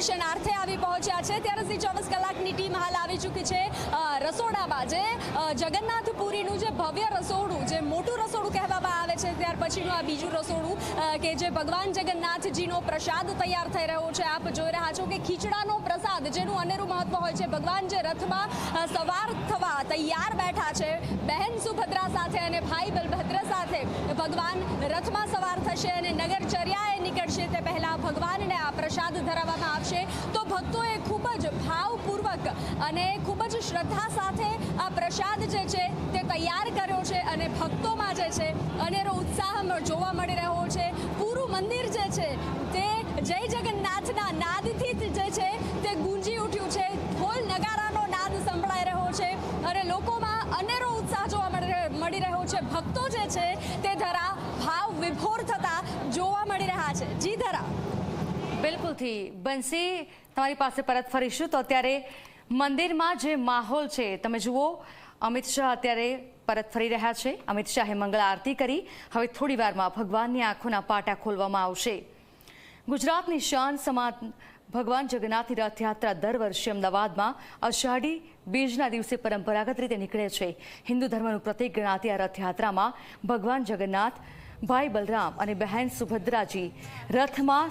દર્શનાર્થે આવી પહોંચ્યા છે ત્યારે 24 કલાકની ટીમ હાલ આવી ચૂકી છે રસોડામાં, જે જગન્નાથપુરીનું જે ભવ્ય રસોડું, જે મોટું રસોડું કહેવામાં આવે છે, ત્યાર પછીનું આ બીજું રસોડું કે જે ભગવાન જગન્નાથજીનો પ્રસાદ તૈયાર થઈ રહ્યો છે. આપ જોઈ રહ્યા છો કે ખીચડાનો પ્રસાદ, જેનું અનેરું મહત્વ હોય છે. ભગવાન જે રથમાં સવાર થવા તૈયાર બેઠા છે, બહેન સુભદ્રા સાથે અને ભાઈ બલભદ્ર સાથે ભગવાન રથમાં સવાર થશે અને નગરચર્યાએ નીકળશે તે પહેલા ભગવાનને આ પ્રસાદ ધરાવવામાં આવશે. તો ભક્તોએ ખૂબ જ ભાવપૂર્વક અને ખૂબ જ શ્રદ્ધા સાથે આ પ્રસાદ જે છે તે તૈયાર કર્યો છે અને ભક્તોમાં જે છે અનેરો ઉત્સાહ જોવા મળી રહ્યો છે. પૂરું મંદિર જે છે તે જય જગન્નાથના નાદથી જે છે તે ગુંજી ઉઠ્યું છે. ઢોલ નગારાનો નાદ સંભળાઈ રહ્યો છે અને લોકોમાં અનેરો ઉત્સાહ જોવા મળી રહ્યો છે. ભક્તો જે છે તે ધરા ભાવ વિભોર થતા જોવા મળી રહ્યા છે. જી ધરા. બિલકુલથી બંસી, તમારી પાસે પરત ફરીશું. તો અત્યારે મંદિરમાં જે માહોલ છે તમે જુઓ, અમિત શાહ અત્યારે પરત ફરી રહ્યા છે. અમિત શાહે મંગળ આરતી કરી. હવે થોડી વારમાં ભગવાનની આંખોના પાટા ખોલવામાં આવશે. ગુજરાતની શાન સમાન ભગવાન જગન્નાથની રથયાત્રા દર વર્ષે અમદાવાદમાં અષાઢી બીજના દિવસે પરંપરાગત રીતે નીકળે છે. હિન્દુ ધર્મનું પ્રતીક ગણાતી આ રથયાત્રામાં ભગવાન જગન્નાથ, ભાઈ બલરામ અને બહેન સુભદ્રાજી રથમાં